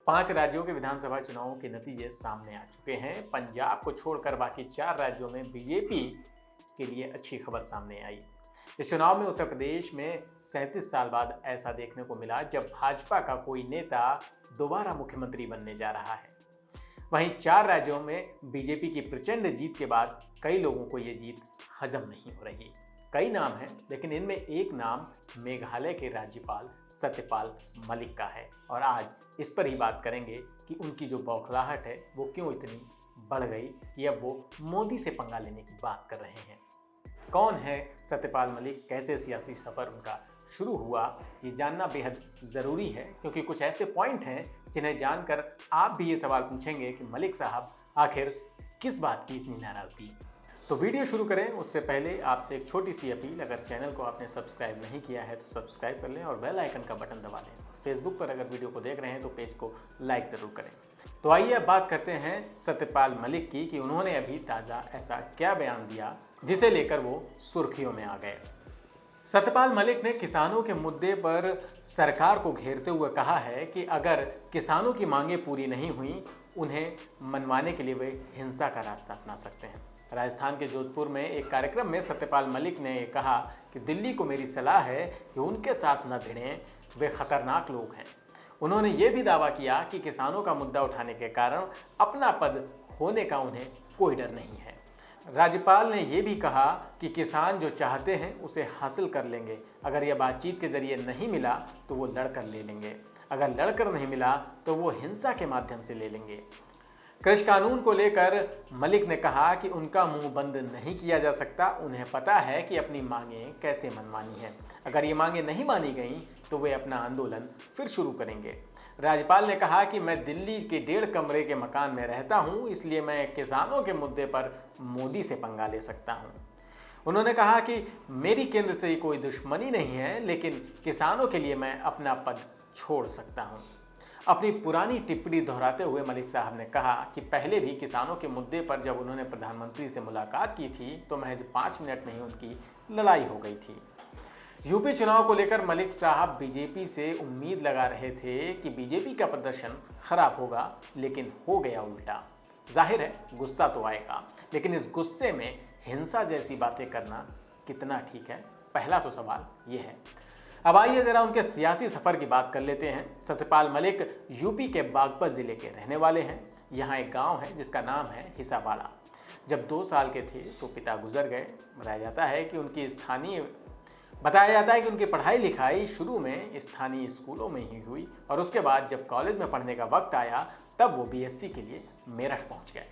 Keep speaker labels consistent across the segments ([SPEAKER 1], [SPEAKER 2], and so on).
[SPEAKER 1] 5 राज्यों के विधानसभा चुनावों के नतीजे सामने आ चुके हैं। पंजाब को छोड़कर बाकी 4 राज्यों में बीजेपी के लिए अच्छी खबर सामने आई। इस चुनाव में उत्तर प्रदेश में 37 साल बाद ऐसा देखने को मिला जब भाजपा का कोई नेता दोबारा मुख्यमंत्री बनने जा रहा है। वहीं 4 राज्यों में बीजेपी की प्रचंड जीत के बाद कई लोगों को ये जीत हजम नहीं हो रही। कई नाम हैं, लेकिन इनमें एक नाम मेघालय के राज्यपाल सत्यपाल मलिक का है और आज इस पर ही बात करेंगे कि उनकी जो बौखलाहट है वो क्यों इतनी बढ़ गई या वो मोदी से पंगा लेने की बात कर रहे हैं। कौन है सत्यपाल मलिक, कैसे सियासी सफ़र उनका शुरू हुआ, ये जानना बेहद ज़रूरी है क्योंकि कुछ ऐसे पॉइंट हैं जिन्हें जानकर आप भी ये सवाल पूछेंगे कि मलिक साहब आखिर किस बात की इतनी नाराज़गी। तो वीडियो शुरू करें उससे पहले आपसे एक छोटी सी अपील, अगर चैनल को आपने सब्सक्राइब नहीं किया है तो सब्सक्राइब कर लें और बेल आइकन का बटन दबा लें। फेसबुक पर अगर वीडियो को देख रहे हैं तो पेज को लाइक ज़रूर करें। तो आइए अब बात करते हैं सत्यपाल मलिक की कि उन्होंने अभी ताज़ा ऐसा क्या बयान दिया जिसे लेकर वो सुर्खियों में आ गए। सत्यपाल मलिक ने किसानों के मुद्दे पर सरकार को घेरते हुए कहा है कि अगर किसानों की मांगें पूरी नहीं हुई उन्हें मनवाने के लिए वे हिंसा का रास्ता अपना सकते हैं। राजस्थान के जोधपुर में एक कार्यक्रम में सत्यपाल मलिक ने कहा कि दिल्ली को मेरी सलाह है कि उनके साथ न भिड़ें, वे खतरनाक लोग हैं। उन्होंने ये भी दावा किया कि किसानों का मुद्दा उठाने के कारण अपना पद खोने का उन्हें कोई डर नहीं है। राज्यपाल ने यह भी कहा कि किसान जो चाहते हैं उसे हासिल कर लेंगे, अगर यह बातचीत के जरिए नहीं मिला तो वो लड़कर ले लेंगे, अगर लड़कर नहीं मिला तो वो हिंसा के माध्यम से ले लेंगे। कृषि कानून को लेकर मलिक ने कहा कि उनका मुंह बंद नहीं किया जा सकता, उन्हें पता है कि अपनी मांगें कैसे मनवानी हैं। अगर ये मांगें नहीं मानी गईं तो वे अपना आंदोलन फिर शुरू करेंगे। राज्यपाल ने कहा कि मैं दिल्ली के 1.5 कमरे के मकान में रहता हूं, इसलिए मैं किसानों के मुद्दे पर मोदी से पंगा ले सकता हूं। उन्होंने कहा कि मेरी केंद्र से कोई दुश्मनी नहीं है, लेकिन किसानों के लिए मैं अपना पद छोड़ सकता हूं। अपनी पुरानी टिप्पणी दोहराते हुए मलिक साहब ने कहा कि पहले भी किसानों के मुद्दे पर जब उन्होंने प्रधानमंत्री से मुलाकात की थी तो महज 5 मिनट में ही उनकी लड़ाई हो गई थी। यूपी चुनाव को लेकर मलिक साहब बीजेपी से उम्मीद लगा रहे थे कि बीजेपी का प्रदर्शन खराब होगा, लेकिन हो गया उल्टा। जाहिर है गुस्सा तो आएगा, लेकिन इस गुस्से में हिंसा जैसी बातें करना कितना ठीक है, पहला तो सवाल ये है। अब आइए जरा उनके सियासी सफर की बात कर लेते हैं। सत्यपाल मलिक यूपी के बागपत जिले के रहने वाले हैं। यहाँ एक गांव है जिसका नाम है हिसाबाड़ा। जब 2 साल के थे तो पिता गुजर गए। बताया जाता है कि उनकी पढ़ाई लिखाई शुरू में स्थानीय स्कूलों में ही हुई और उसके बाद जब कॉलेज में पढ़ने का वक्त आया तब वो बीएससी के लिए मेरठ पहुंच गए।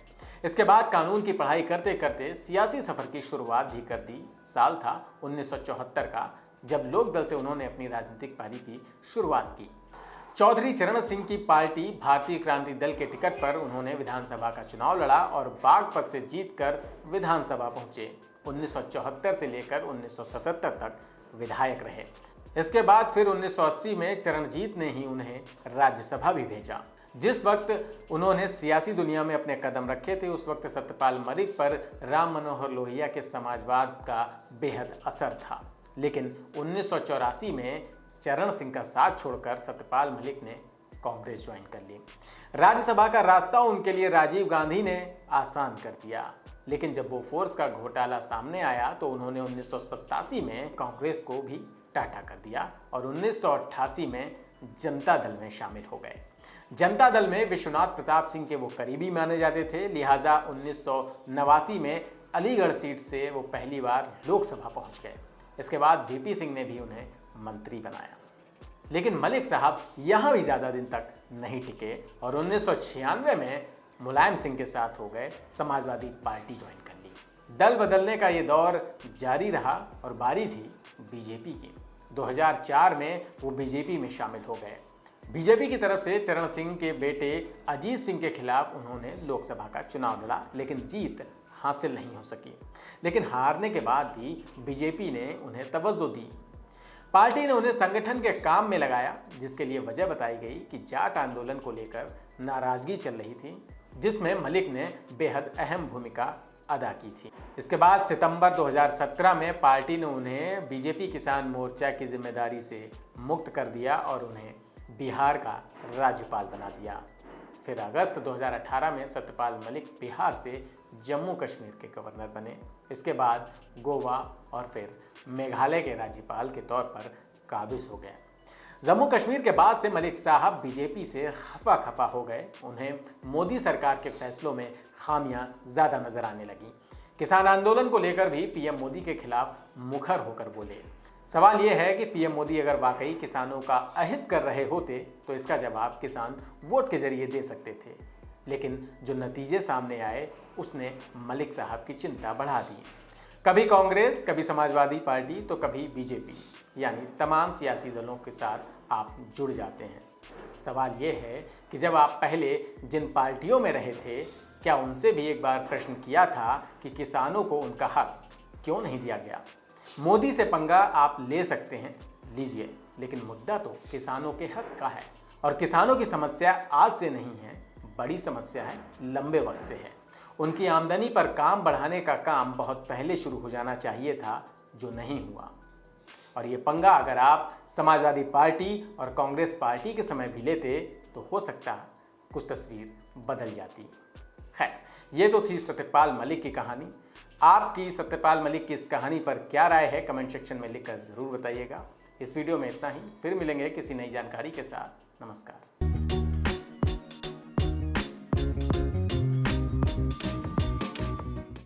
[SPEAKER 1] इसके बाद कानून की पढ़ाई करते करते सियासी सफर की शुरुआत भी कर दी। साल था 1974 का, जब लोक दल से उन्होंने अपनी राजनीतिक पारी की शुरुआत की। चौधरी चरण सिंह की पार्टी भारतीय क्रांति दल के टिकट पर उन्होंने विधानसभा का चुनाव लड़ा और बागपत से जीतकर विधानसभा पहुंचे। 1974 से लेकर 1977 तक विधायक रहे। इसके बाद फिर 1980 में चरणजीत ने ही उन्हें राज्यसभा भी भेजा। जिस वक्त उन्होंने सियासी दुनिया में अपने कदम रखे थे उस वक्त सत्यपाल मलिक पर राम मनोहर लोहिया के समाजवाद का बेहद असर था, लेकिन 1984 में चरण सिंह का साथ छोड़कर सत्यपाल मलिक ने कांग्रेस ज्वाइन कर ली। राज्यसभा का रास्ता उनके लिए राजीव गांधी ने आसान कर दिया, लेकिन जब बोफोर्स का घोटाला सामने आया तो उन्होंने 1987 में कांग्रेस को भी टाटा कर दिया और 1988 में जनता दल में शामिल हो गए। जनता दल में विश्वनाथ प्रताप सिंह के वो करीबी माने जाते थे, लिहाजा 1989 में अलीगढ़ सीट से वो पहली बार लोकसभा पहुंच गए। इसके बाद वीपी सिंह ने भी उन्हें मंत्री बनाया, लेकिन मलिक साहब यहाँ भी ज़्यादा दिन तक नहीं टिके और 1996 में मुलायम सिंह के साथ हो गए, समाजवादी पार्टी ज्वाइन कर ली। दल बदलने का ये दौर जारी रहा और बारी थी बीजेपी की। 2004 में वो बीजेपी में शामिल हो गए। बीजेपी की तरफ से चरण सिंह के बेटे अजीत सिंह के खिलाफ उन्होंने लोकसभा का चुनाव लड़ा, लेकिन जीत हासिल नहीं हो सकी। लेकिन हारने के बाद भी बीजेपी ने उन्हें तवज्जो दी। पार्टी ने उन्हें संगठन के काम में लगाया, जिसके लिए वजह बताई गई कि जाट आंदोलन को लेकर नाराजगी चल रही थी, जिसमें मलिक ने बेहद अहम भूमिका अदा की थी। इसके बाद सितंबर 2017 में पार्टी ने उन्हें बीजेपी किसान मोर्चा की जिम्मेदारी से मुक्त कर दिया और उन्हें बिहार का राज्यपाल बना दिया। फिर अगस्त 2018 में सत्यपाल मलिक बिहार से जम्मू कश्मीर के गवर्नर बने। इसके बाद गोवा और फिर मेघालय के राज्यपाल के तौर पर काबिज हो गए। जम्मू कश्मीर के बाद से मलिक साहब बीजेपी से खफा खफा हो गए। उन्हें मोदी सरकार के फैसलों में खामियां ज़्यादा नजर आने लगी। किसान आंदोलन को लेकर भी पीएम मोदी के खिलाफ मुखर होकर बोले। सवाल यह है कि पीएम मोदी अगर वाकई किसानों का अहित कर रहे होते तो इसका जवाब किसान वोट के जरिए दे सकते थे, लेकिन जो नतीजे सामने आए उसने मलिक साहब की चिंता बढ़ा दी। कभी कांग्रेस, कभी समाजवादी पार्टी तो कभी बीजेपी, यानी तमाम सियासी दलों के साथ आप जुड़ जाते हैं। सवाल यह है कि जब आप पहले जिन पार्टियों में रहे थे, क्या उनसे भी एक बार प्रश्न किया था कि किसानों को उनका हक क्यों नहीं दिया गया? मोदी से पंगा आप ले सकते हैं, लीजिए, लेकिन मुद्दा तो किसानों के हक का है। और किसानों की समस्या आज से नहीं है, बड़ी समस्या है, लंबे वक्त से है। उनकी आमदनी पर काम बढ़ाने का काम बहुत पहले शुरू हो जाना चाहिए था, जो नहीं हुआ। और ये पंगा अगर आप समाजवादी पार्टी और कांग्रेस पार्टी के समय भी लेते तो हो सकता कुछ तस्वीर बदल जाती। खैर, ये तो थी सत्यपाल मलिक की कहानी। आपकी सत्यपाल मलिक की इस कहानी पर क्या राय है, कमेंट सेक्शन में लिखकर ज़रूर बताइएगा। इस वीडियो में इतना ही, फिर मिलेंगे किसी नई जानकारी के साथ। नमस्कार।